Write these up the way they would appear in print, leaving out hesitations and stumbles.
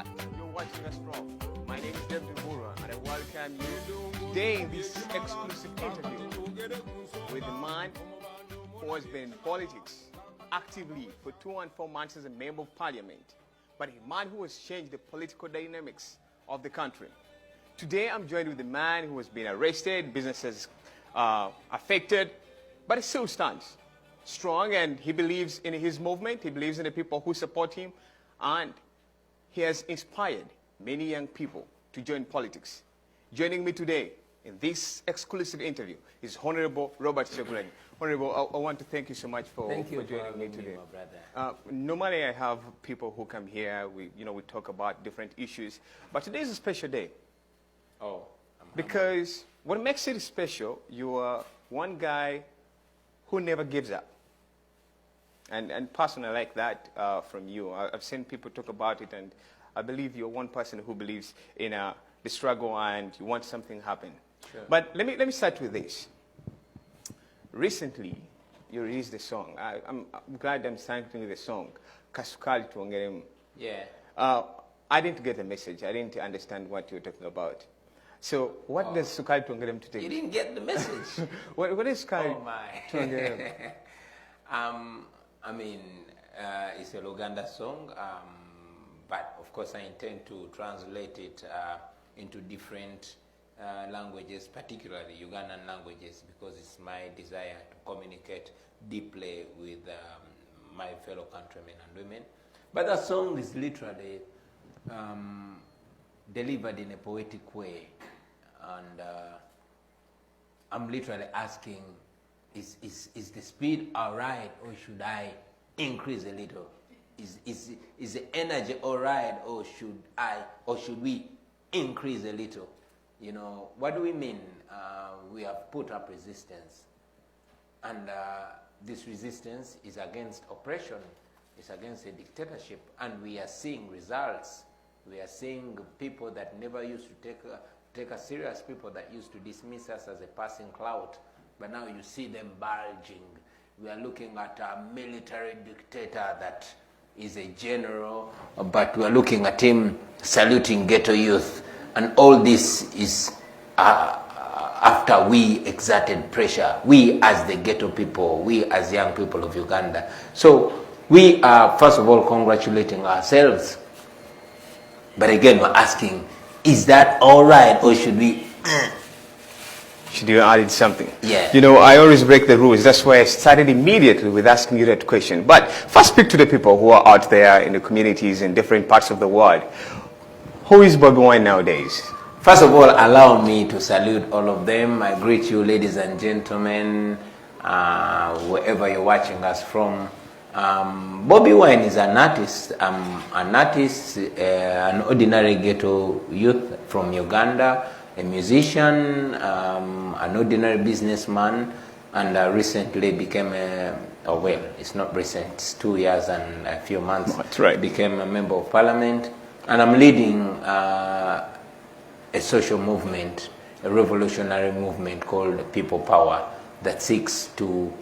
what you're watching us from. My name is David Mura, and I welcome you today in this exclusive interview with a man who has been in politics actively for 2 and 4 months as a member of parliament, but a man who has changed the political dynamics of the country. Today I'm joined with a man who has been arrested, businesses affected, but he still stands strong, and he believes in his movement, he believes in the people who support him, and he has inspired many young people to join politics. Joining me today in this exclusive interview is Honorable Robert Kyagulanyi. Honorable, I want to thank you so much for joining me today. My brother. Normally I have people who come here, we talk about different issues, but today is a special day. Oh, Because what makes it special, you are one guy who never gives up. And personally, I like that from you. I've seen people talk about it, and I believe you're one person who believes in the struggle and you want something to happen. Sure. But let me start with this. Recently, you released a song. I'm glad I'm starting with the song, Kasukali Tuongeremu. Yeah. I didn't get the message. I didn't understand what you were talking about. So what does Sukali Tuongeremu to take? You didn't get the message. What is Sukali Oh my. Tuongeremu? I mean, it's a Luganda song, but of course I intend to translate it into different languages, particularly Ugandan languages, because it's my desire to communicate deeply with my fellow countrymen and women. But that song is literally delivered in a poetic way, and I'm literally asking, is the speed all right, or should I increase a little? Is the energy all right, or should we increase a little? You know, what do we mean? We have put up resistance, and this resistance is against oppression, it's against a dictatorship, and we are seeing results. We are seeing people that never used to take us serious, people that used to dismiss us as a passing clout, but now you see them bulging. We are looking at a military dictator that is a general, but we are looking at him saluting ghetto youth. And all this is after we exerted pressure, we as the ghetto people, we as young people of Uganda. So we are, first of all, congratulating ourselves. But again, we're asking, is that all right, or should we... Should you add something? Yeah. You know, I always break the rules. That's why I started immediately with asking you that question. But first, speak to the people who are out there in the communities in different parts of the world. Who is Bobi Wine nowadays? First of all, allow me to salute all of them. I greet you, ladies and gentlemen, wherever you're watching us from. Bobi Wine is an artist. An ordinary ghetto youth from Uganda, a musician, an ordinary businessman, and recently became well, it's not recent, it's 2 years and a few months. That's right. Became a member of parliament, and I'm leading a social movement, a revolutionary movement called People Power, that seeks to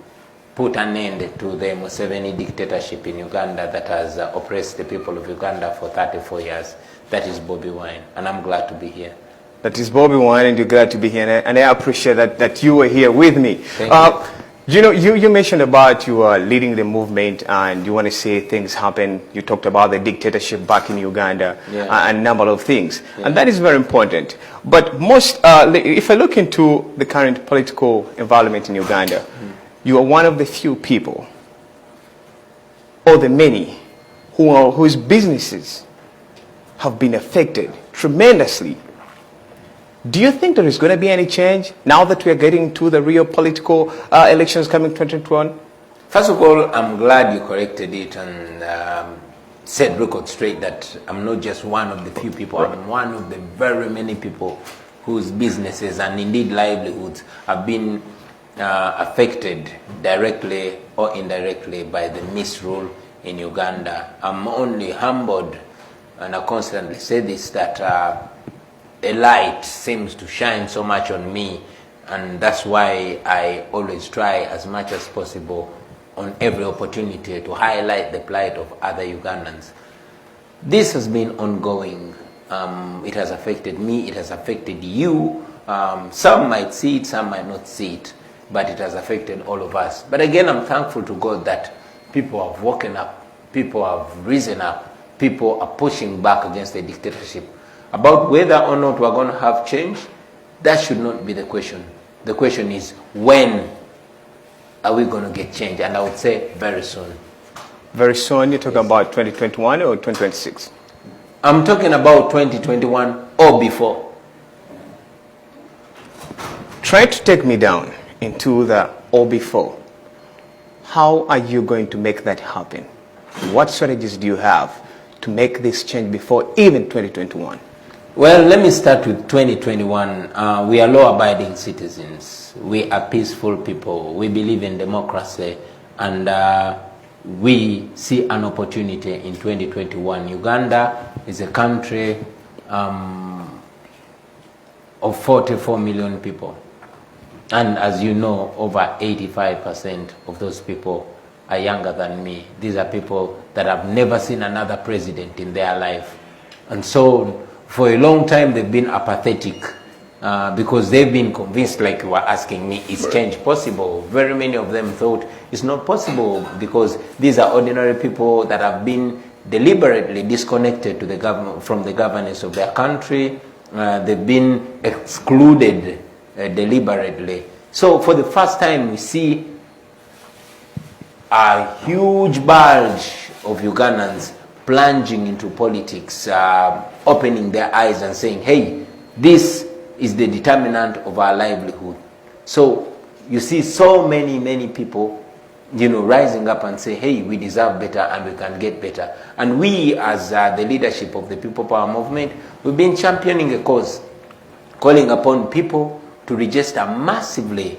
put an end to the Museveni dictatorship in Uganda that has oppressed the people of Uganda for 34 years. That is Bobi Wine, and I'm glad to be here. That is Bobi Wine, and you're glad to be here, and I appreciate that you were here with me. Thank you. You know, you mentioned about you are leading the movement and you want to see things happen. You talked about the dictatorship back in Uganda, Yeah. and a number of things. Yeah. And that is very important. But most, if I look into the current political environment in Uganda, you are one of the few people, or the many, whose businesses have been affected tremendously. Do you think there is going to be any change now that we are getting to the real political elections coming 2021? First of all, I'm glad you corrected it and set record straight that I'm not just one of the few people, I'm one of the very many people whose businesses and indeed livelihoods have been affected directly or indirectly by the misrule in Uganda. I'm only humbled, and I constantly say this, that a light seems to shine so much on me, and that's why I always try as much as possible on every opportunity to highlight the plight of other Ugandans. This has been ongoing. It has affected me, it has affected you. Some might see it, some might not see it, but it has affected all of us. But again, I'm thankful to God that people have woken up, people have risen up, people are pushing back against the dictatorship. About whether or not we're going to have change, that should not be the question. The question is, when are we going to get change? And I would say very soon. Very soon? You're talking about 2021 or 2026? I'm talking about 2021 or before. Try to take me down into the or before. How are you going to make that happen? What strategies do you have to make this change before even 2021? Well, let me start with 2021. We are law-abiding citizens. We are peaceful people. We believe in democracy, and we see an opportunity in 2021. Uganda is a country of 44 million people. And as you know, over 85% of those people are younger than me. These are people that have never seen another president in their life. And so for a long time, they've been apathetic because they've been convinced, like you were asking me, is change possible? Very many of them thought it's not possible because these are ordinary people that have been deliberately disconnected to the government, from the governance of their country. They've been excluded deliberately. So for the first time, we see a huge bulge of Ugandans plunging into politics, opening their eyes and saying, hey, this is the determinant of our livelihood. So you see so many people, you know, rising up and say, hey, we deserve better and we can get better. And we, as the leadership of the People Power Movement, we've been championing a cause, calling upon people to register massively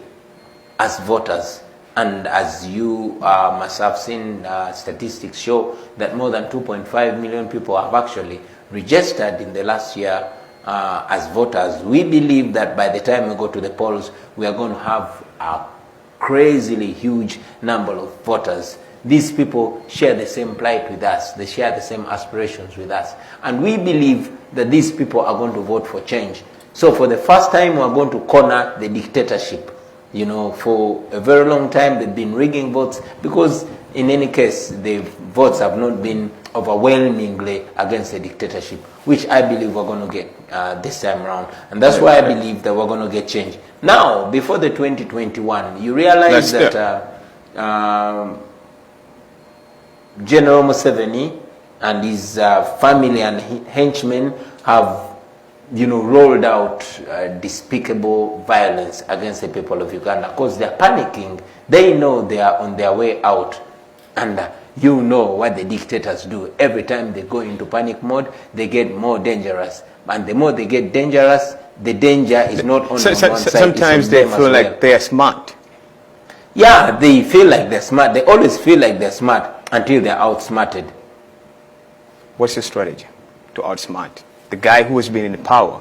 as voters. And as you must have seen, statistics show that more than 2.5 million people have actually registered in the last year as voters. We believe that by the time we go to the polls, we are going to have a crazily huge number of voters. These people share the same plight with us. They share the same aspirations with us. And we believe that these people are going to vote for change. So for the first time, we're going to corner the dictatorship. You know, for a very long time, they've been rigging votes because in any case, the votes have not been overwhelmingly against the dictatorship, which I believe we're going to get this time around. And that's why I believe that we're going to get change. Now, before the 2021, you realize that General Museveni and his family and henchmen have, you know, rolled out despicable violence against the people of Uganda because they're panicking. They know they are on their way out. And you know what the dictators do. Every time they go into panic mode, they get more dangerous. And the more they get dangerous, the danger is not only on one side. Sometimes they feel like they're smart. Yeah, they feel like they're smart. They always feel like they're smart until they're outsmarted. What's your strategy to outsmart the guy who has been in power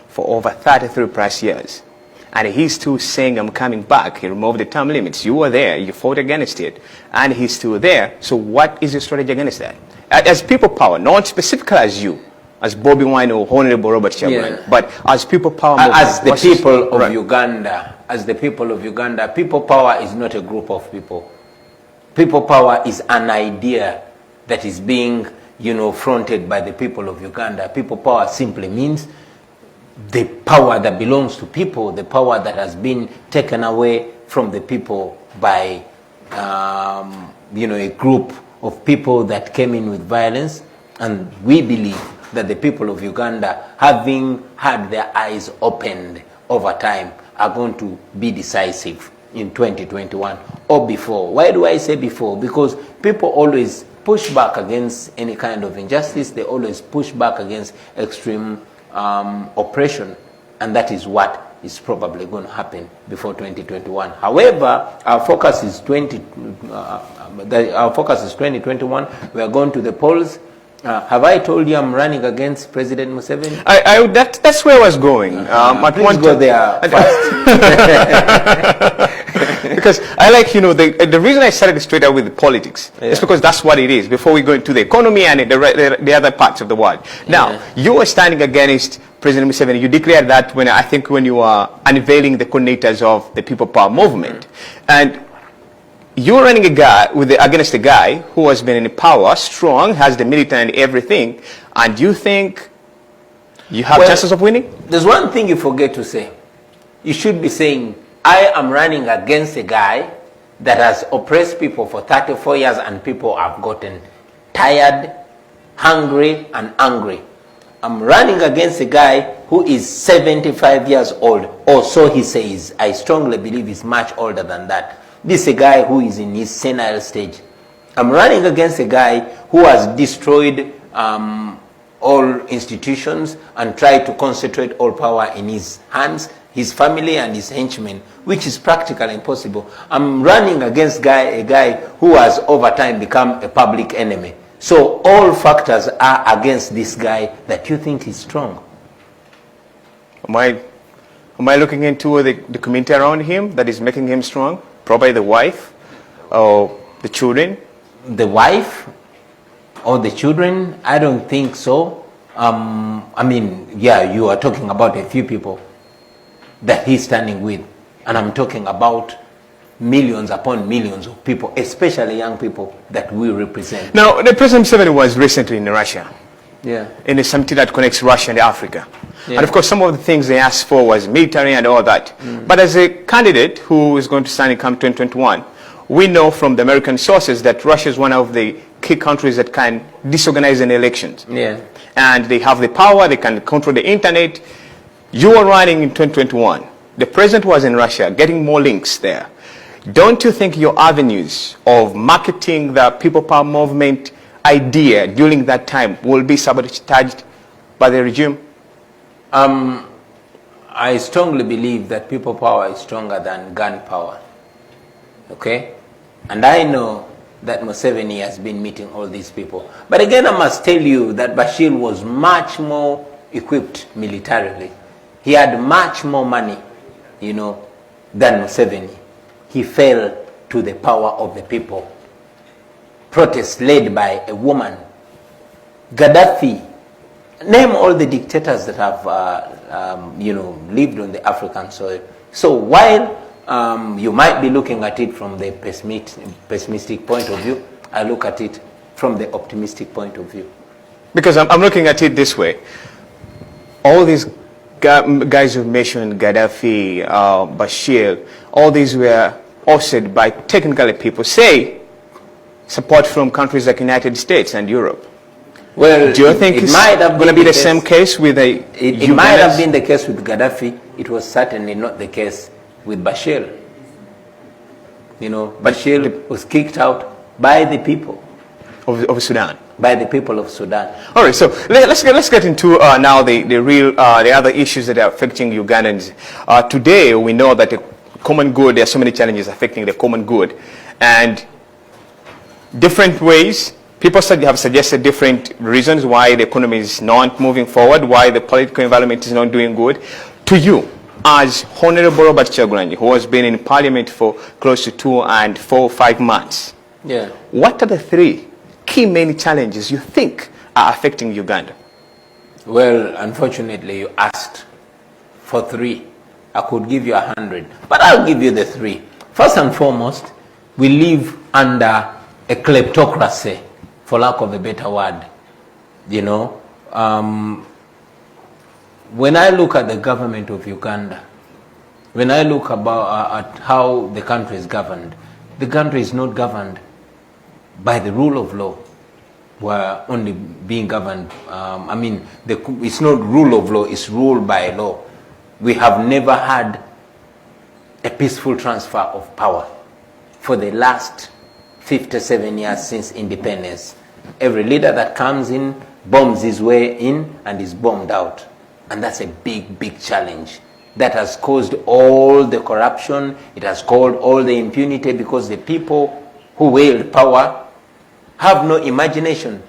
for over 33 plus years, and he's still saying, I'm coming back? He removed the term limits. You were there, you fought against it, and he's still there. So what is your strategy against that? As People Power, not specifically as you, as Bobi Wine or Honorable Robert Kyagulanyi, but as People Power movement, as the people of Uganda, as the people of Uganda, People Power is not a group of people. People Power is an idea that is being, you know, fronted by the people of Uganda. People Power simply means the power that belongs to people, the power that has been taken away from the people by, you know, a group of people that came in with violence. And we believe that the people of Uganda, having had their eyes opened over time, are going to be decisive in 2021 or before. Why do I say before? Because people always push back against any kind of injustice. They always push back against extreme oppression, and that is what is probably going to happen before 2021. However, our focus is 2021. We are going to the polls. Have I told you I'm running against President Museveni? That's where I was going. Please go there first. Because I like, you know, the reason I started straight out with the politics is because that's what it is, before we go into the economy and the other parts of the world. Now, you are standing against President Museveni. You declared that when, I think, when you were unveiling the coordinators of the People Power Movement. And you're running against a guy who has been in power, strong, has the military and everything, and you think you have chances of winning? There's one thing you forget to say. You should be saying, I am running against a guy that has oppressed people for 34 years and people have gotten tired, hungry, and angry. I'm running against a guy who is 75 years old, or so he says. I strongly believe he's much older than that. This is a guy who is in his senile stage. I'm running against a guy who has destroyed all institutions and tried to concentrate all power in his hands, his family and his henchmen, which is practically impossible. I'm running against a guy who has over time become a public enemy. So all factors are against this guy that you think is strong. Am I looking into the community around him that is making him strong? Probably the wife or the children? The wife or the children? I don't think so. I mean, yeah, you are talking about a few people that he's standing with. And I'm talking about millions upon millions of people, especially young people that we represent. Now, the President Museveni was recently in Russia. Yeah. In a summit that connects Russia and Africa. Yeah. And of course, some of the things they asked for was military and all that. But as a candidate who is going to stand in come 2021, we know from the American sources that Russia is one of the key countries that can disorganize an election. Yeah. And they have the power, they can control the internet. You are running in 2021. The president was in Russia, getting more links there. Don't you think your avenues of marketing the People Power Movement idea during that time will be sabotaged by the regime? I strongly believe that people power is stronger than gun power. Okay? And I know that Museveni has been meeting all these people. But again, I must tell you that Bashir was much more equipped militarily. He had much more money, you know, than Museveni. He fell to the power of the people. Protests led by a woman. Gaddafi. Name all the dictators that have, you know, lived on the African soil. So while you might be looking at it from the pessimistic point of view, I look at it from the optimistic point of view. Because I'm looking at it this way. All these guys who mentioned, Gaddafi, Bashir, all these were offset by technically people say support from countries like United States and Europe. Well, do you think it's going to be the same case with the It might have been the case with Gaddafi. It was certainly not the case with Bashir. You know, Bashir was kicked out by the people of Sudan. By the people of Sudan. All right, so let's get into now the other issues that are affecting Ugandans. Today, we know that the common good, there are so many challenges affecting the common good, and different ways. People have suggested different reasons why the economy is not moving forward, why the political environment is not doing good. To you, as Honorable Robert Kyagulanyi, who has been in Parliament for close to 2 and 4 or 5 months, what are the 3 key main challenges you think are affecting Uganda? Well, unfortunately, you asked for 3. I could give you 100, but I'll give you the 3. First and foremost, we live under a kleptocracy, for lack of a better word. You know, when I look at the government of Uganda, when I look at how the country is governed, the country is not governed by the rule of law. We're only being governed, I mean, it's not rule of law, it's ruled by law. We have never had a peaceful transfer of power for the last 57 years since independence. Every leader that comes in bombs his way in and is bombed out. And that's a big, big challenge. That has caused all the corruption, it has caused all the impunity, because the people who wield power have no imagination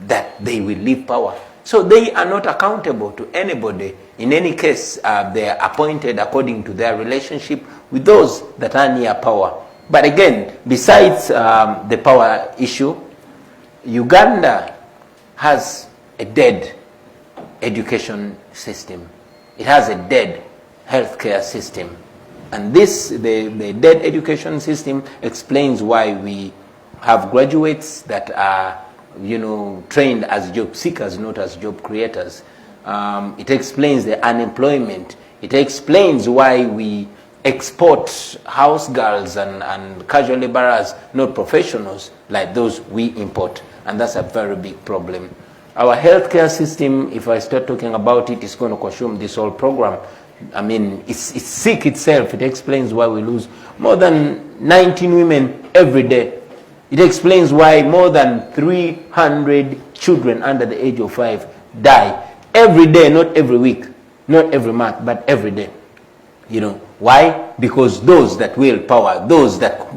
that they will leave power. So they are not accountable to anybody. In any case, they are appointed according to their relationship with those that are near power. But again, besides the power issue, Uganda has a dead education system. It has a dead healthcare system. And this, the dead education system explains why we have graduates that are, trained as job seekers, not as job creators. It explains the unemployment. It explains why we export house girls and casual laborers, not professionals, like those we import. And that's a very big problem. Our healthcare system, if I start talking about it, it's going to consume this whole program. I mean, it's sick itself. It explains why we lose more than 19 women every day. It explains why more than 300 children under the age of 5 die every day, not every week, not every month, but every day. Why? Because those that wield power, those that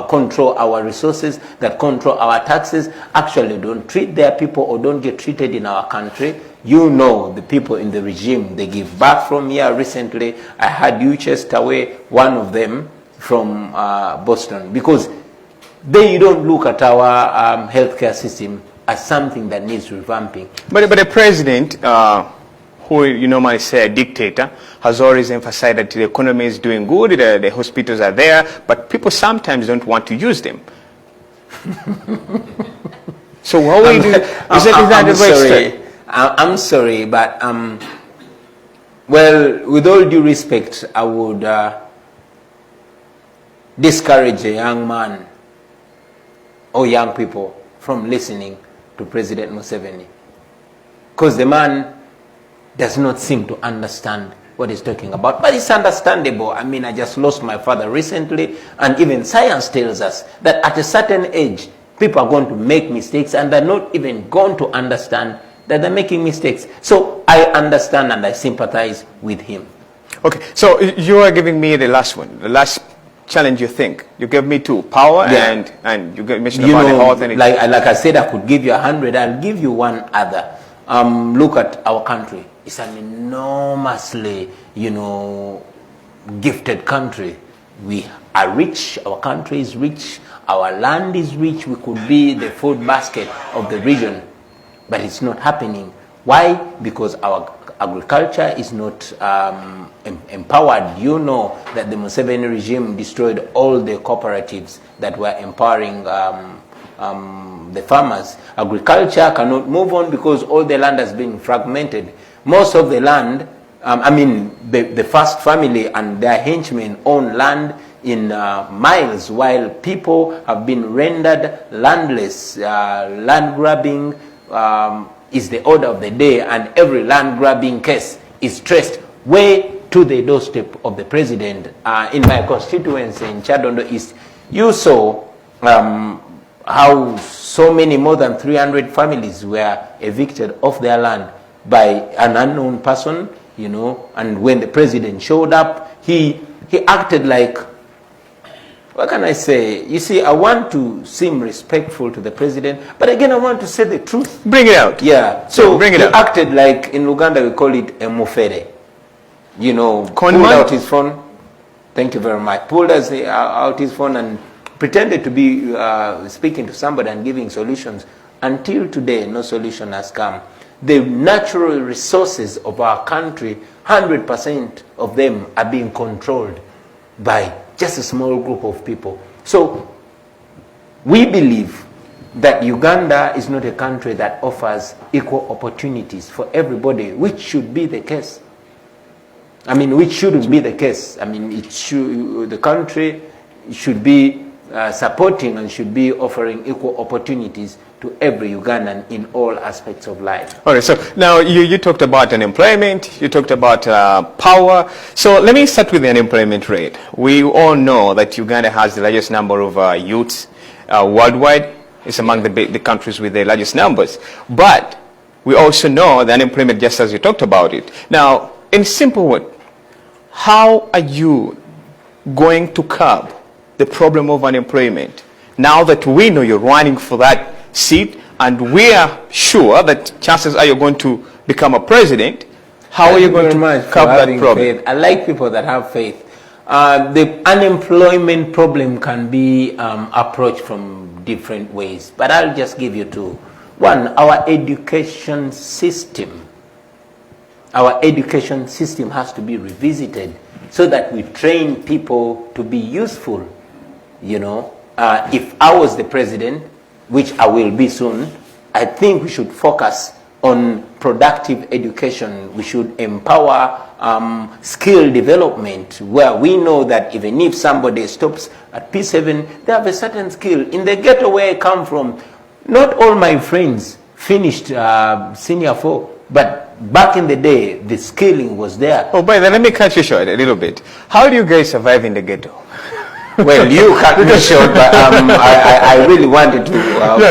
control our resources, that control our taxes, actually don't treat their people or don't get treated in our country. The people in the regime, they give back from here. Recently, I had you chased away one of them from Boston because they don't look at our healthcare system as something that needs revamping. But the president, who you normally say a dictator, has always emphasized that the economy is doing good, the hospitals are there, but people sometimes don't want to use them. So what will you do? I'm sorry, but well, with all due respect, I would discourage a young man or young people from listening to President Museveni, because the man does not seem to understand what he's talking about. But it's understandable. I mean, I just lost my father recently, and even science tells us that at a certain age, people are going to make mistakes, and they're not even going to understand that they're making mistakes. So I understand and I sympathize with him. Okay, so you are giving me the last one, the last challenge you think. You gave me 2, power, yeah. and you mentioned about the health. And like I said, I could give you 100. I'll give you one other. Look at our country. It's an enormously, gifted country. We are rich. Our country is rich. Our land is rich. We could be the food basket of the region. But it's not happening. Why? Because our agriculture is not empowered. You know that the Museveni regime destroyed all the cooperatives that were empowering the farmers. Agriculture cannot move on because all the land has been fragmented. Most of the land, the first family and their henchmen own land in miles, while people have been rendered landless. Land grabbing is the order of the day, and every land grabbing case is traced way to the doorstep of the president. In my constituency in Chadondo East, you saw how so many, more than 300 families were evicted off their land by an unknown person, and when the president showed up, he acted like, what can I say? You see, I want to seem respectful to the president, but again, I want to say the truth. Bring it out. Yeah. So bring it he out. acted like, in Uganda we call it a mufere. Pulled out his phone. Thank you very much. Pulled out his phone and pretended to be speaking to somebody and giving solutions. Until today, no solution has come. The natural resources of our country, 100% of them are being controlled by just a small group of people. So we believe that Uganda is not a country that offers equal opportunities for everybody, which should be the case. Which shouldn't be the case. The country should be supporting and should be offering equal opportunities to every Ugandan in all aspects of life. All right, so now you talked about unemployment, you talked about power. So let me start with the unemployment rate. We all know that Uganda has the largest number of youths worldwide. It's among the countries with the largest numbers. But we also know the unemployment, just as you talked about it. Now, in simple words, how are you going to curb the problem of unemployment? Now that we know you're running for that seat, and we are sure that chances are you're going to become a president, how are you going to cover that problem? Faith. I like people that have faith. The unemployment problem can be approached from different ways, but I'll just give you two. One, our education system. Our education system has to be revisited so that we train people to be useful. You know, if I was the president, which I will be soon, I think we should focus on productive education. We should empower skill development, where we know that even if somebody stops at P7, they have a certain skill. In the ghetto where I come from, not all my friends finished senior 4, but back in the day, the skilling was there. Oh, but then let me cut you short a little bit. How do you guys survive in the ghetto? Well, you cut me short, but I really wanted to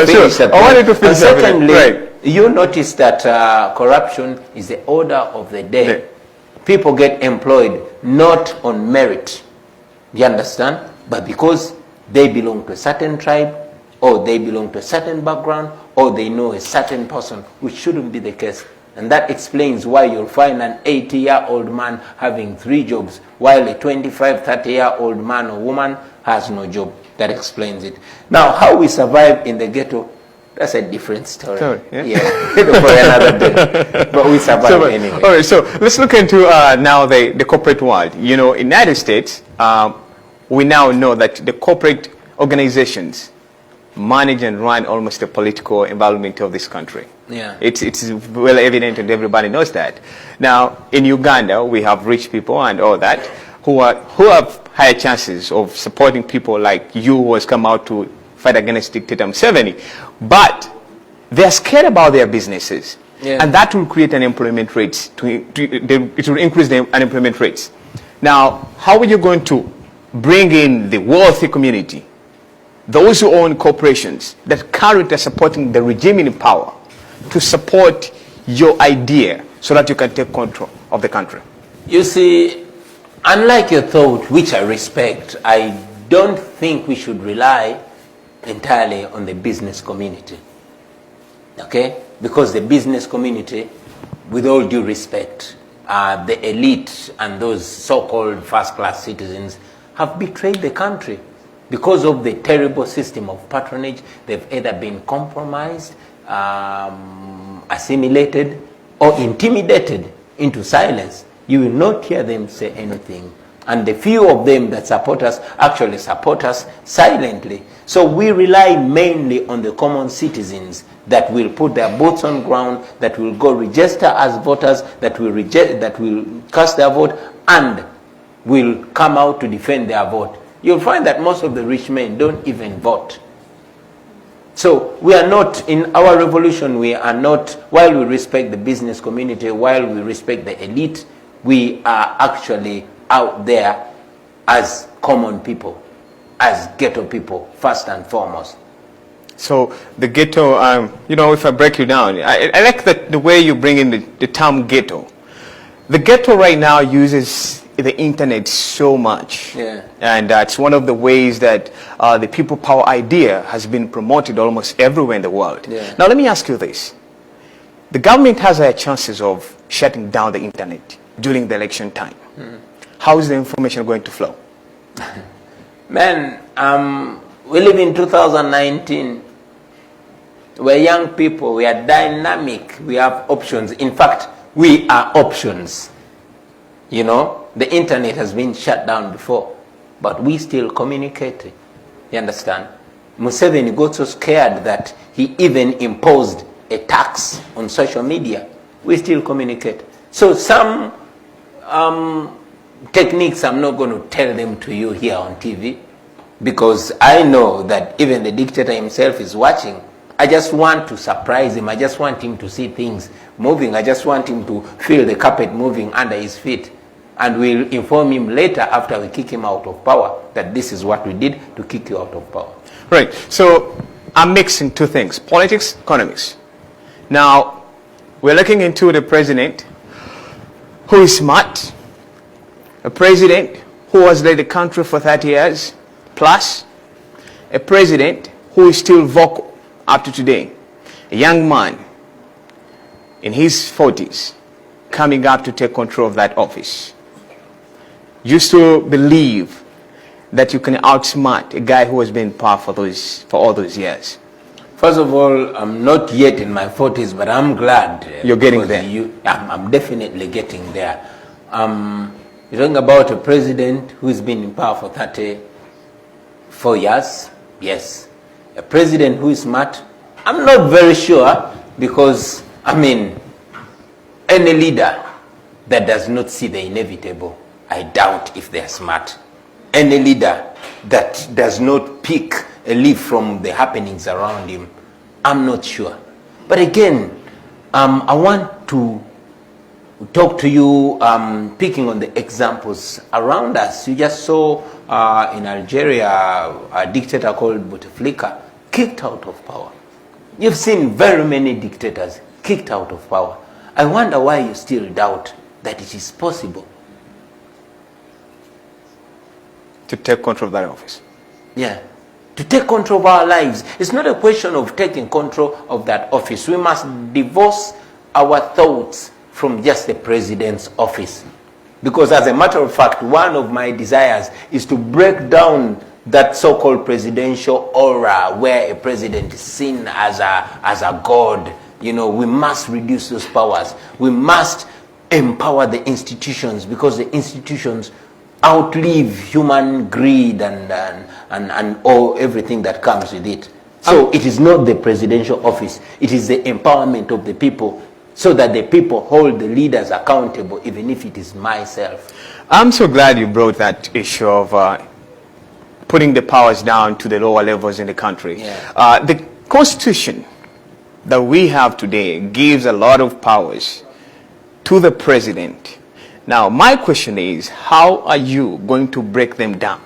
finish that. I wanted to finish that. Secondly, right. You notice that corruption is the order of the day. Yeah. People get employed not on merit, you understand? But because they belong to a certain tribe, or they belong to a certain background, or they know a certain person, which shouldn't be the case. And that explains why you'll find an 80-year-old man having 3 jobs, while a 25, 30-year-old man or woman has no job. That explains it. Now, how we survive in the ghetto, that's a different story. Yeah. For another day. But we survive anyway. All right, so let's look into now the corporate world. You know, in the United States, we now know that the corporate organizations manage and run almost the political environment of this country. Yeah. It's well evident and everybody knows that. Now, in Uganda, we have rich people and all that who have higher chances of supporting people like you who has come out to fight against dictator Museveni. But they're scared about their businesses. Yeah. And that will create unemployment rates. It will increase the unemployment rates. Now, how are you going to bring in the wealthy community, those who own corporations that currently are supporting the regime in power, to support your idea so that you can take control of the country? You see, unlike your thought, which I respect, I don't think we should rely entirely on the business community. Okay? Because the business community, with all due respect, the elite and those so-called first-class citizens have betrayed the country. Because of the terrible system of patronage, they've either been compromised, assimilated, or intimidated into silence. You will not hear them say anything. And the few of them that support us actually support us silently. So we rely mainly on the common citizens that will put their boots on ground, that will go register as voters, that will cast their vote, and will come out to defend their vote. You'll find that most of the rich men don't even vote. So we are not, in our revolution, we are not, while we respect the business community, while we respect the elite, we are actually out there as common people, as ghetto people, first and foremost. So the ghetto, you know, if I break you down, I like the way you bring in the term ghetto. The ghetto right now uses the internet so much. Yeah. And it's one of the ways that the people power idea has been promoted almost everywhere in the world. Yeah. Now let me ask you this. The government has their chances of shutting down the internet during the election time. How is the information going to flow? Man, we live in 2019. We're young people, we are dynamic, we have options. In fact, we are options. You know, the internet has been shut down before, but we still communicate. You understand? Museveni got so scared that he even imposed a tax on social media. We still communicate. So some techniques, I'm not going to tell them to you here on TV, because I know that even the dictator himself is watching. I just want to surprise him. I just want him to see things moving. I just want him to feel the carpet moving under his feet. And we'll inform him later after we kick him out of power that this is what we did to kick you out of power. Right. So I'm mixing two things, politics, economics. Now, we're looking into the president who is smart, a president who has led the country for 30 years, plus a president who is still vocal up to today. a young man in his 40s coming up to take control of that office, you still believe that you can outsmart a guy who has been in power for all those years? First of all, I'm not yet in my 40s, but I'm glad. You're getting there. I'm definitely getting there. You're talking about a president who's been in power for 34 years? Yes. A president who is smart? I'm not very sure, because, I mean, any leader that does not see the inevitable, I doubt if they're smart. Any leader that does not pick a leaf from the happenings around him, I'm not sure. But again, I want to talk to you, picking on the examples around us. You just saw in Algeria a dictator called Bouteflika kicked out of power. You've seen very many dictators kicked out of power. I wonder why you still doubt that it is possible to take control of that office. Yeah, to take control of our lives. It's not a question of taking control of that office. We must divorce our thoughts from just the president's office. Because as a matter of fact, one of my desires is to break down that so-called presidential aura where a president is seen as a god. You know, we must reduce those powers. We must empower the institutions, because the institutions outlive human greed and all everything that comes with it. So it is not the presidential office. It is the empowerment of the people, so that the people hold the leaders accountable, even if it is myself. I'm so glad you brought that issue of putting the powers down to the lower levels in the country. Yeah. The Constitution that we have today gives a lot of powers to the president. Now, my question is, how are you going to break them down?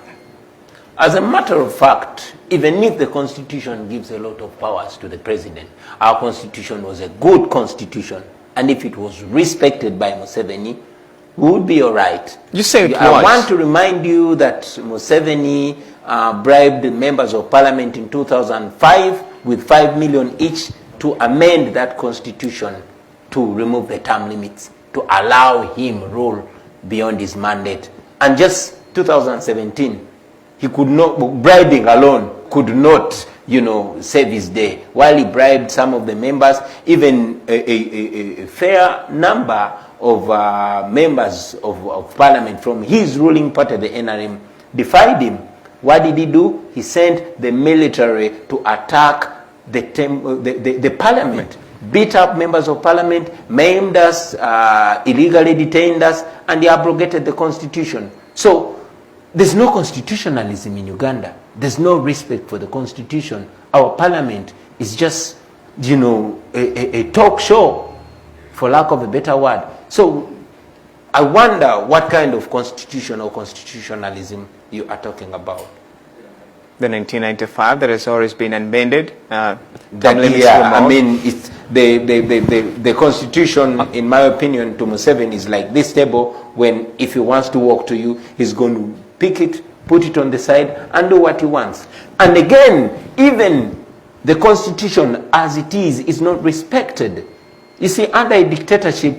As a matter of fact, even if the Constitution gives a lot of powers to the president, our Constitution was a good Constitution, and if it was respected by Museveni, we would be all right. You say it was. I want to remind you that Museveni bribed members of parliament in 2005 with 5 million each to amend that Constitution to remove the term limits, to allow him rule beyond his mandate. And just 2017, he could not, bribing alone could not, you know, save his day. While he bribed some of the members, even a fair number of members of parliament from his ruling party, the NRM, defied him. What did he do? He sent the military to attack the parliament, beat up members of parliament, maimed us, illegally detained us, and he abrogated the constitution. So there's no constitutionalism in Uganda. There's no respect for the constitution. Our parliament is just, you know, a talk show, for lack of a better word. So I wonder what kind of constitution or constitutionalism you are talking about. The 1995 that has always been amended. I mean, it's the constitution, in my opinion, to Museveni is like this table. When if he wants to walk to you, he's going to pick it, put it on the side, and do what he wants. And again, even the constitution as it is not respected. You see, under a dictatorship,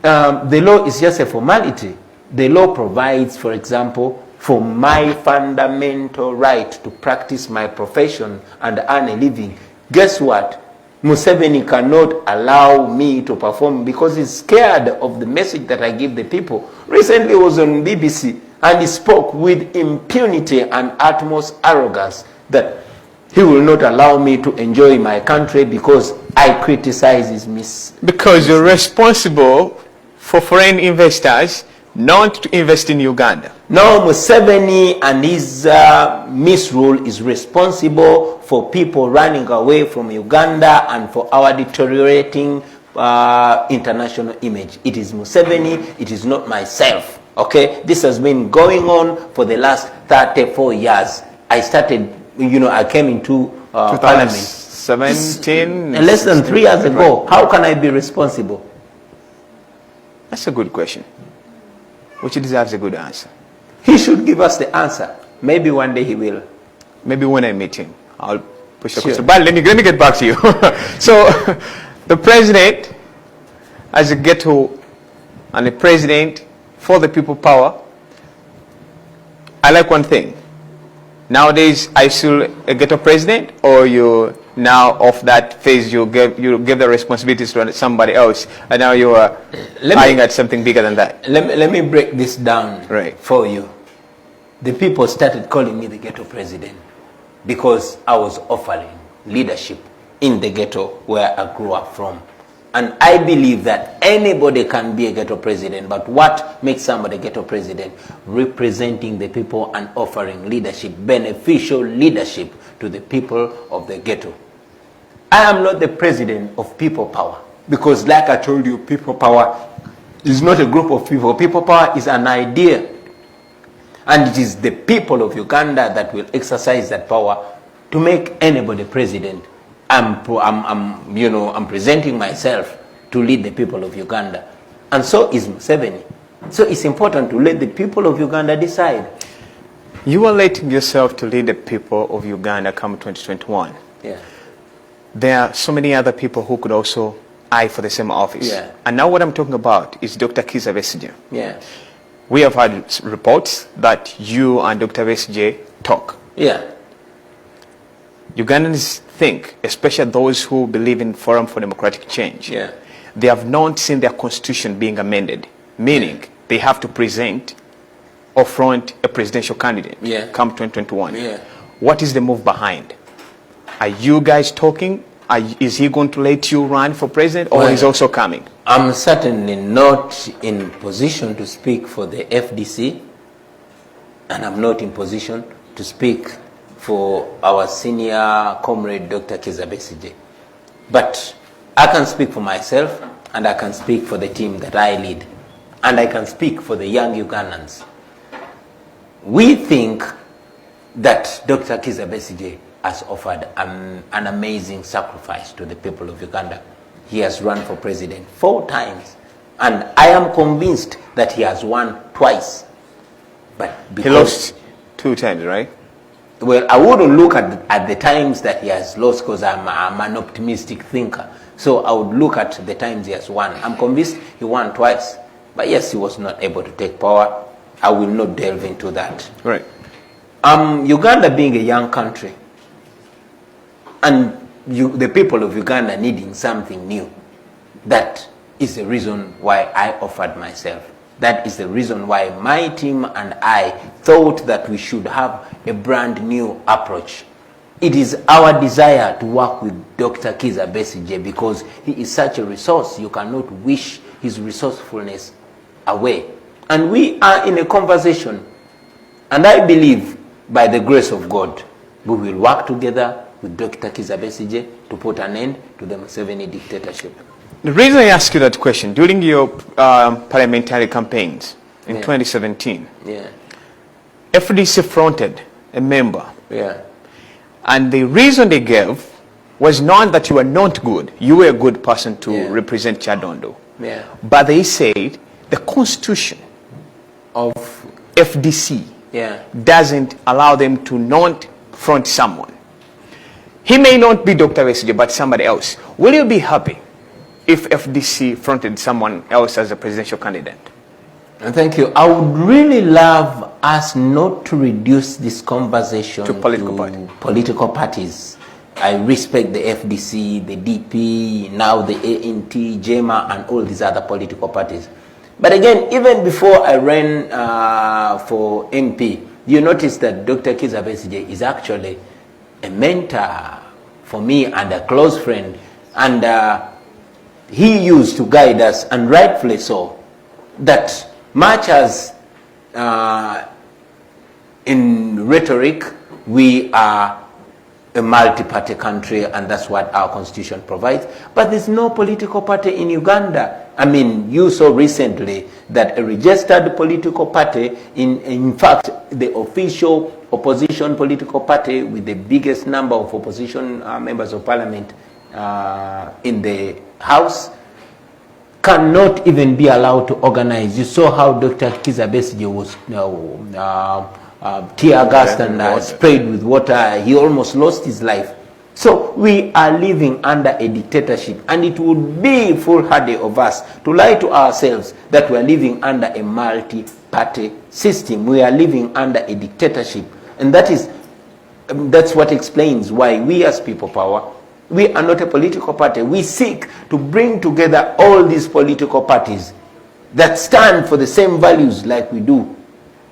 the law is just a formality. The law provides, for example, for my fundamental right to practice my profession and earn a living. Guess what? Museveni cannot allow me to perform because he's scared of the message that I give the people. Recently he was on BBC and he spoke with impunity and utmost arrogance that he will not allow me to enjoy my country because I criticize his Because you're responsible for foreign investors not to invest in Uganda. No, Museveni and his misrule is responsible for people running away from Uganda and for our deteriorating international image. It is Museveni, it is not myself. Okay, this has been going on for the last 34 years. I started, you know, I came into parliament 17, less than 3 years ago. How can I be responsible? That's a good question, which deserves a good answer. He should give us the answer. Maybe one day he will. Maybe when I meet him, I'll push the question. But let me get back to you. So, the president, as a ghetto, and the president for the people power, I like one thing. Nowadays, are you still a ghetto president, or you now off that phase? You give the responsibilities to somebody else, and now you are eyeing at something bigger than that. Let me break this down right for you. The people started calling me the ghetto president because I was offering leadership in the ghetto where I grew up from. And I believe that anybody can be a ghetto president, but what makes somebody a ghetto president? Representing the people and offering leadership, beneficial leadership to the people of the ghetto. I am not the president of people power, because like I told you, people power is not a group of people. People power is an idea. And it is the people of Uganda that will exercise that power to make anybody president. I'm presenting myself to lead the people of Uganda. And so is Museveni. So it's important to let the people of Uganda decide. You are letting yourself to lead the people of Uganda come 2021. Yeah. There are so many other people who could also eye for the same office. Yeah. And now what I'm talking about is Dr. Kizza Besigye. Yeah. We have had reports that you and Dr. Besigye talk. Yeah. Ugandans think, especially those who believe in Forum for Democratic Change, yeah, they have not seen their constitution being amended, meaning they have to present or front a presidential candidate come 2021. Yeah. What is the move behind? Are you guys talking? Is he going to let you run for president, or he's also coming? I'm certainly not in position to speak for the FDC, and I'm not in position to speak for our senior comrade, Dr. Kizza Besigye. But I can speak for myself, and I can speak for the team that I lead, and I can speak for the young Ugandans. We think that Dr. Kizza Besigye has offered an amazing sacrifice to the people of Uganda. He has run for president 4 times, and I am convinced that he has won twice. But he lost 2 times, right? Well, I wouldn't look at the times that he has lost, because I'm an optimistic thinker. So I would look at the times he has won. I'm convinced he won twice. But yes, he was not able to take power. I will not delve into that. Right. Uganda being a young country, and the people of Uganda needing something new, that is the reason why I offered myself. That is the reason why my team and I thought that we should have a brand new approach. It is our desire to work with Dr. Kizza Besigye because he is such a resource. You cannot wish his resourcefulness away. And we are in a conversation. And I believe, by the grace of God, we will work together with Dr. Kizza Besigye to put an end to the Museveni dictatorship. The reason I ask you that question, during your parliamentary campaigns in 2017, FDC fronted a member. Yeah. And the reason they gave was not that you were not good. You were a good person to represent Chadondo. Yeah. But they said the constitution of FDC doesn't allow them to not front someone. He may not be Dr. Besigye, but somebody else. Will you be happy if FDC fronted someone else as a presidential candidate? Thank you. I would really love us not to reduce this conversation to political parties. I respect the FDC, the DP, now the ANT, JEMA, and all these other political parties. But again, even before I ran for MP, you notice that Dr. Kizza Besigye is actually a mentor for me and a close friend. And he used to guide us, and rightfully so, that much as in rhetoric we are a multi-party country, and that's what our constitution provides, but there's no political party in Uganda. I mean, you saw recently that a registered political party, in fact, the official opposition political party with the biggest number of opposition members of parliament in the House, cannot even be allowed to organize. You saw how Dr. Kizza Besigye was tear gassed and sprayed with water. He almost lost his life. So we are living under a dictatorship, and it would be foolhardy of us to lie to ourselves that we are living under a multi-party system. We are living under a dictatorship, and that's what explains why we as People Power, we are not a political party. We seek to bring together all these political parties that stand for the same values like we do,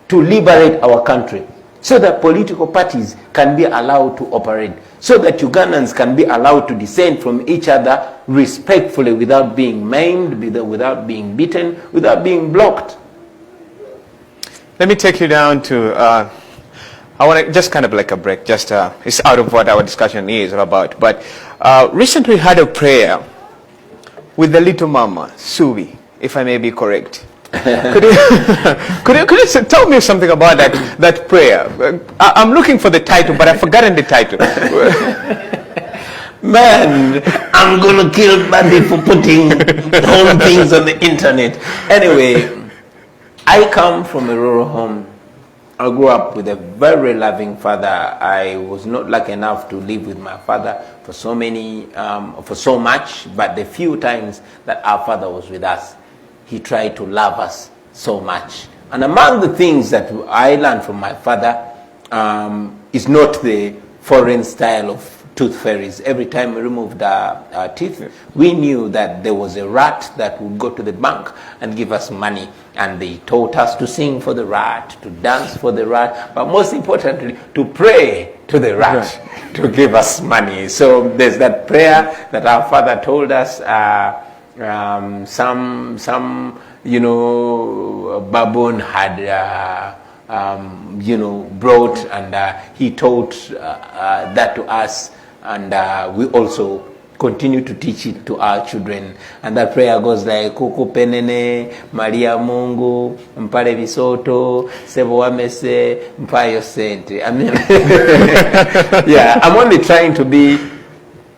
to liberate our country, so that political parties can be allowed to operate, so that Ugandans can be allowed to dissent from each other respectfully, without being maimed, without being beaten, without being blocked. Let me take you down to, I want to just kind of like a break, just it's out of what our discussion is about, but recently had a prayer with the little mama, Suvi, if I may be correct. could you tell me something about that prayer? I'm looking for the title, but I've forgotten the title. Man, I'm gonna kill Bobi for putting wrong things on the internet. Anyway, I come from a rural home. I grew up with a very loving father. I was not lucky enough to live with my father for so much, but the few times that our father was with us, he tried to love us so much. And among the things that I learned from my father is not the foreign style of tooth fairies. Every time we removed our teeth, we knew that there was a rat that would go to the bank and give us money. And they taught us to sing for the rat, to dance for the rat, but most importantly, to pray to the rat to give us money. So there's that prayer that our father told us. Some baboon had brought, and he taught that to us, and we also continue to teach it to our children. And that prayer goes like, Kuku penene, Maria Mungu, mpale bisoto, sebo wamese, mpayo sente. I mean, yeah, I'm only trying to be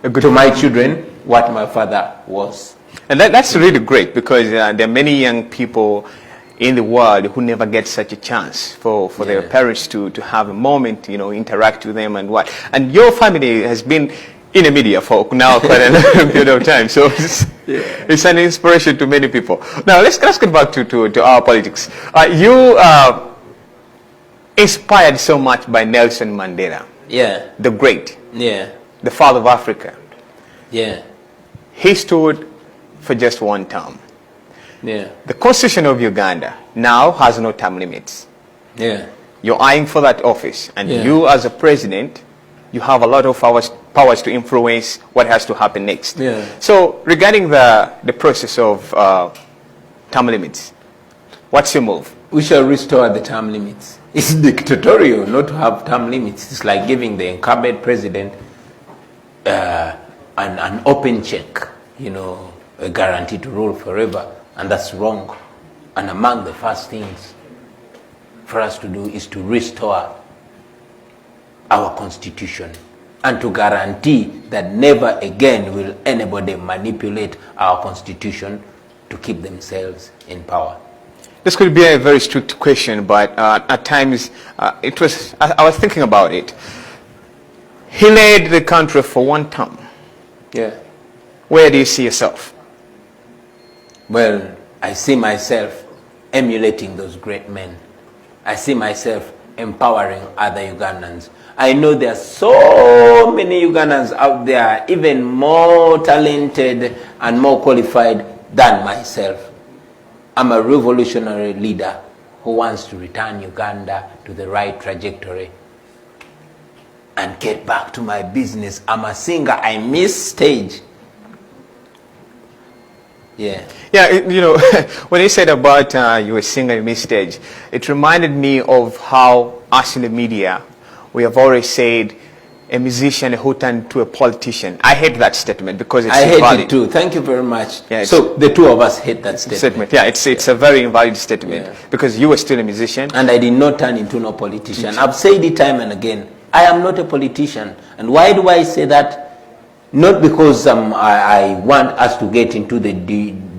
to my children what my father was. And that's really great, because there are many young people in the world who never get such a chance for their parents to have a moment, interact with them and what. And your family has been in the media for now quite a period of time, so it's an inspiration to many people. Now let's get back to our politics. You inspired so much by Nelson Mandela, the great, the father of Africa. He stood for just one term. The Constitution of Uganda now has no term limits. You're eyeing for that office, and you as a president, you have a lot of powers to influence what has to happen next. So regarding the process of term limits, what's your move? We shall restore the term limits. It's dictatorial not to have term limits. It's like giving the incumbent president an open check, a guarantee to rule forever, and that's wrong. And among the first things for us to do is to restore our constitution, and to guarantee that never again will anybody manipulate our constitution to keep themselves in power. This could be a very strict question, but at times I was thinking about it. He led the country for one term. Where do you see yourself? Well, I see myself emulating those great men. I see myself empowering other Ugandans. I know there are so many Ugandans out there, even more talented and more qualified than myself. I'm a revolutionary leader who wants to return Uganda to the right trajectory and get back to my business. I'm a singer. I miss stage. When you said about you were singer, you miss stage, it reminded me of how us in the media, we have always said a musician who turned to a politician. I hate that statement because it's invalid. I hate it too. Thank you very much. So the two of us hate that statement. It's a very invalid statement because you were still a musician. And I did not turn into no politician. I've said it time and again. I am not a politician. And why do I say that? Not because I want us to get into the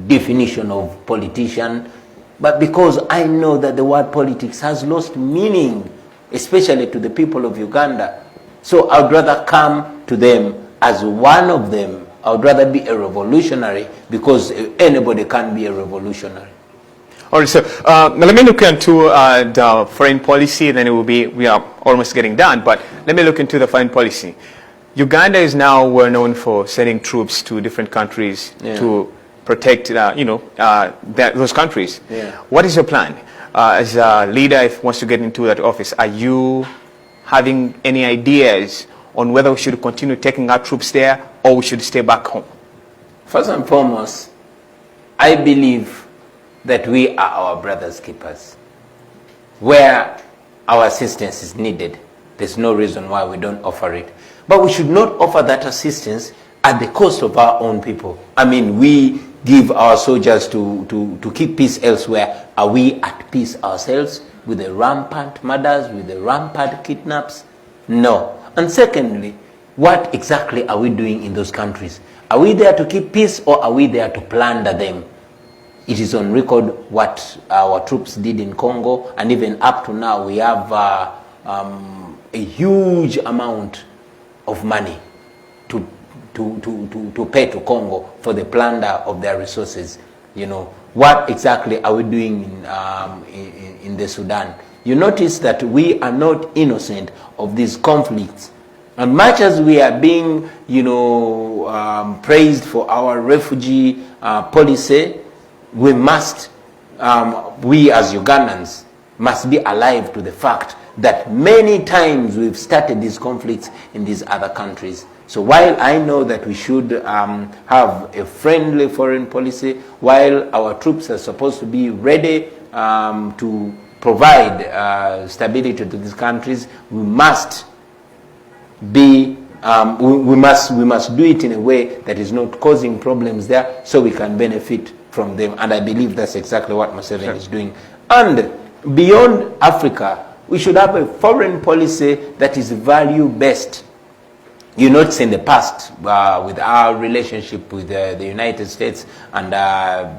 definition of politician, but because I know that the word politics has lost meaning, especially to the people of Uganda. So I'd rather come to them as one of them. I would rather be a revolutionary, because anybody can be a revolutionary. All right, so now let me look into the foreign policy, then it will be, we are almost getting done, but let me look into the foreign policy. Uganda is now well known for sending troops to different countries to protect, those countries. Yeah. What is your plan? As a leader, if he wants to get into that office, are you having any ideas on whether we should continue taking our troops there or we should stay back home? First and foremost, I believe that we are our brother's keepers. Where our assistance is needed, there's no reason why we don't offer it. But we should not offer that assistance at the cost of our own people. I mean, we give our soldiers to keep peace elsewhere. Are we at peace ourselves with the rampant murders, with the rampant kidnaps? No. And secondly, what exactly are we doing in those countries? Are we there to keep peace, or are we there to plunder them? It is on record what our troops did in Congo, and even up to now we have a huge amount of money to pay to Congo for the plunder of their resources. You know, what exactly are we doing in the Sudan? You notice that we are not innocent of these conflicts. And much as we are being, praised for our refugee policy, we must, we as Ugandans, must be alive to the fact that many times we've started these conflicts in these other countries. So while I know that we should have a friendly foreign policy, while our troops are supposed to be ready to provide stability to these countries, we must be we must do it in a way that is not causing problems there, so we can benefit from them. And I believe that's exactly what Museveni is doing. And beyond Africa, we should have a foreign policy that is value-based. You notice in the past, with our relationship with the United States and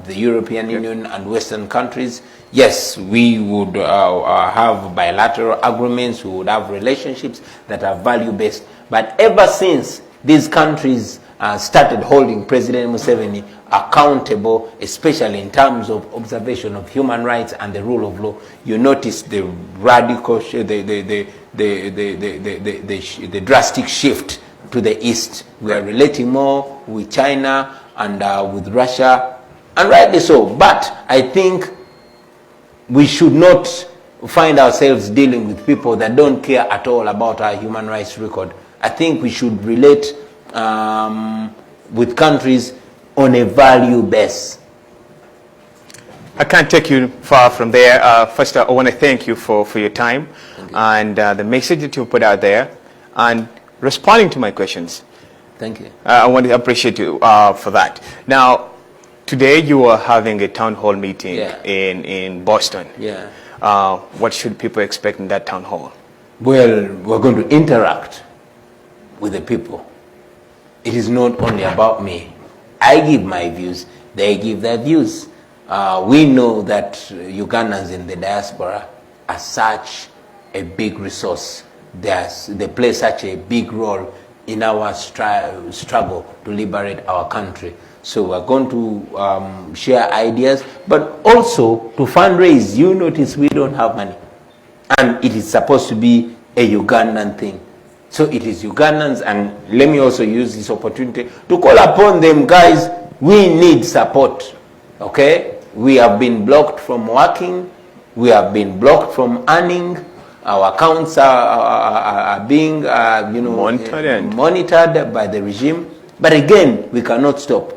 the European Union and Western countries, yes, we would have bilateral agreements, we would have relationships that are value-based. But ever since these countries started holding President Museveni accountable, especially in terms of observation of human rights and the rule of law, you notice the radical, the drastic shift to the east. We are relating more with China and with Russia, and rightly so. But I think we should not find ourselves dealing with people that don't care at all about our human rights record. I think we should relate with countries on a value base. I can't take you far from there. First, I want to thank you for your time and the message that you put out there and responding to my questions. Thank you. I want to appreciate you for that. Now, today you are having a town hall meeting in Boston. Yeah. What should people expect in that town hall? Well, we're going to interact with the people. It is not only about me. I give my views, they give their views. We know that Ugandans in the diaspora are such a big resource. They play such a big role in our struggle to liberate our country. So we're going to share ideas, but also to fundraise. You notice we don't have money. And it is supposed to be a Ugandan thing. So it is Ugandans, and let me also use this opportunity to call upon them, guys, we need support, okay? We have been blocked from working, we have been blocked from earning, our accounts are being monitored by the regime, but again, we cannot stop.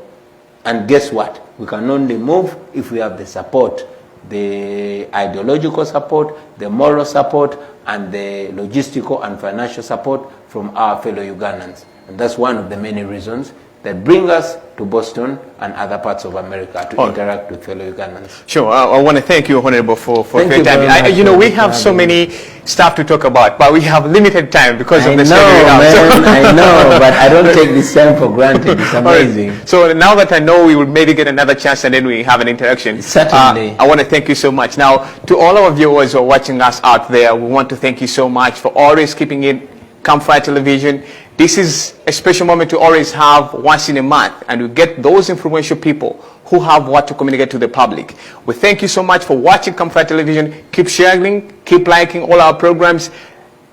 And guess what? We can only move if we have the support, the ideological support, the moral support, and the logistical and financial support from our fellow Ugandans. And that's one of the many reasons that bring us to Boston and other parts of America to interact with fellow Ugandans. Sure, I want to thank you, Honorable, for your time. We have so many stuff to talk about, but we have limited time because of the schedule. I know, but I don't take this time for granted. It's amazing. Right. So now that I know, we will maybe get another chance and then we have an interaction. Certainly. I want to thank you so much. Now, to all our viewers who are watching us out there, we want to thank you so much for always keeping it Campfire Television, This is a special moment to always have once in a month, and we get those influential people who have what to communicate to the public. We thank you so much for watching Campfire Television. Keep sharing, keep liking all our programs.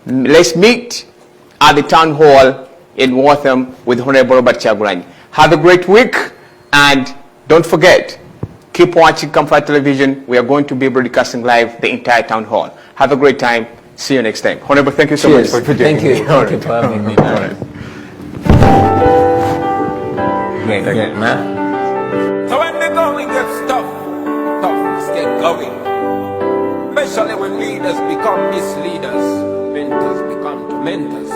Let's meet at the town hall in Waltham with Honorable Robert Kyagulanyi. Have a great week, and don't forget, keep watching Campfire Television. We are going to be broadcasting live the entire town hall. Have a great time. See you next time. Honorable, thank you so much for joining. Thank you. Thank you for having me. All right. Great, man. So when the going gets tough, toughness get going. Especially when leaders become misleaders, mentors become tormentors.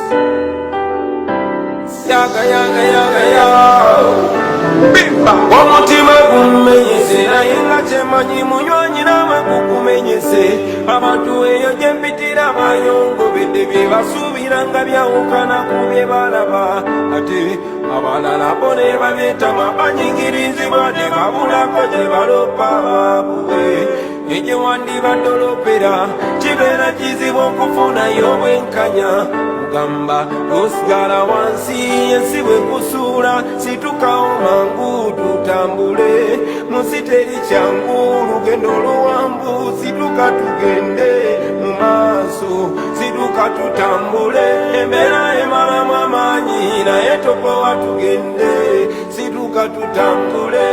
Yaga, yaga, yaga, yaga. Bimba. Omutima gumenyese nayenga kyemanyi munywanyi nawe gukumenyese. Abantu eyo gye mpitira bayongobedde bye basuubira nga byawukana ku bye balaba. Ate abalala bo ne babyetama banyigirizibwa ne babulako gye balopa baabwe. Egye wandibadolopera kibeera kizibu okufunayo obwenkanya. Gamba osigala wansi ensi bwe kusuula situkawo mangu tutambule munsi teri kyangu lugendo luwanvu situka tugende mu maaso situka tutambule embeera emalamu amaanyi naye topowa tugende situka tutambule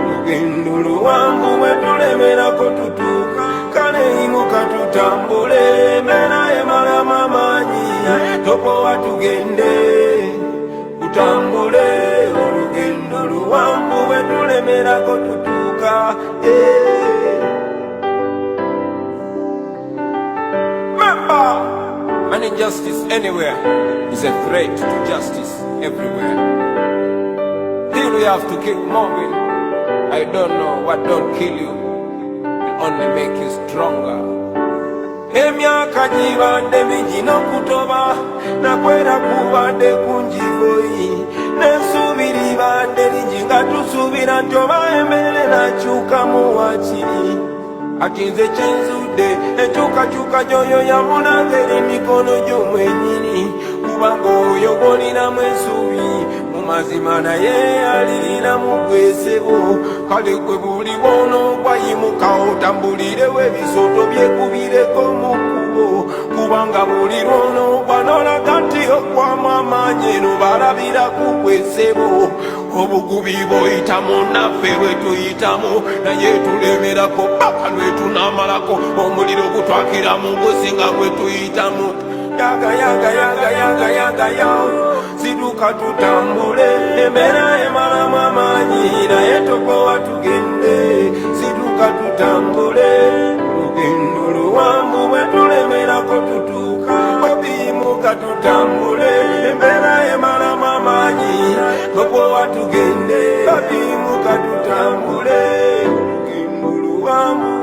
lugendo luwanvu bwe tulemerako tutuuka kale imuka tutambule embeera emalamu amaanyi topowa tugende utambule olugendo luwanvu bwe tulemerako tutuuka. Remember, an injustice anywhere is a threat to justice everywhere. Till we have to keep moving. I don't know what don't kill you will only make you stronger. Emyaka gibadde mingi n'okutoba nakwera kubadde kunjigoyi n'ensuubi libadde lingi nga tusuubira nti oba embeera nakyukamu wakiri ati nze kyenzudde enkyukakyuka gy'oyo yamunanga eri mikono gy'omwennyini kubanga oyo gw'olinamu ensuubi mu mazima naye alirinamu gwesebo kale gwe buli bw'onoogwa yimuka otambulirewo ebisoto byekubireko mu kkubo kubanga buli lw'onoogwa n'olaga nti okwamu amaanyi eno balabira ku gwesebo obugubi bw'oyitamu naffe bwe tuyitamu naye tulemerako paka lwe tunaamalako omuliro gutwakiramu gusinga gwe tuyitamu. Yaga yaga yaga yaga yaga yaga situka tutambule embeera emalamu amaanyi naye topowa tugende situka tutambule lugendo luwanvu bwe tulemerako tutuuka obimuka tutambule embeera emalamu amaanyi topowa tugende obimuka tutambule lugendo luwanvu.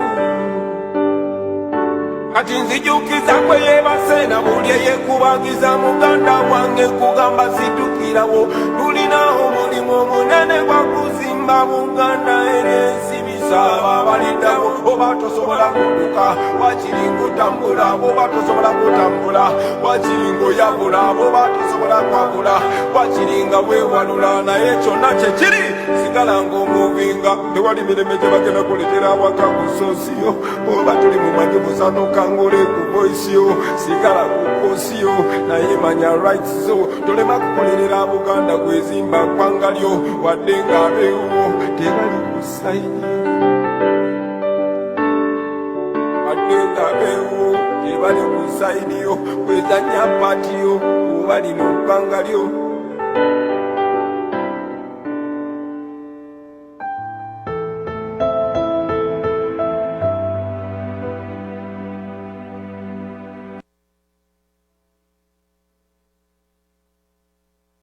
Kati nzijukiza kwe yebase na buli eyekubagiza muganda wange kugamba situkirawo tulinawo omulimu omunene gwa kuzimba Buganda era ensi bisaba baliddawo oba tosobola kudduka wakiri ng'otambula oba tosobola kutambula wakiri ng'oyabula oba tosobola kwabula wakiri nga weewalula naye kyonna kyekiri sigala ng'omuvinga tewali mireme gye bagenda kuletera awaka ku sosiyo oba tuli mu majjubuzanoka ngole ku voisiyo sigala ku kosiyo naye manya rights zo tolema kukolerera Buganda gwezimba ggwanga lyo wadde ng'abeewo tebali kusayini wadde ng'abeewo tebali kusayiniyo kwezanya patiyo oba lino ggwanga lyo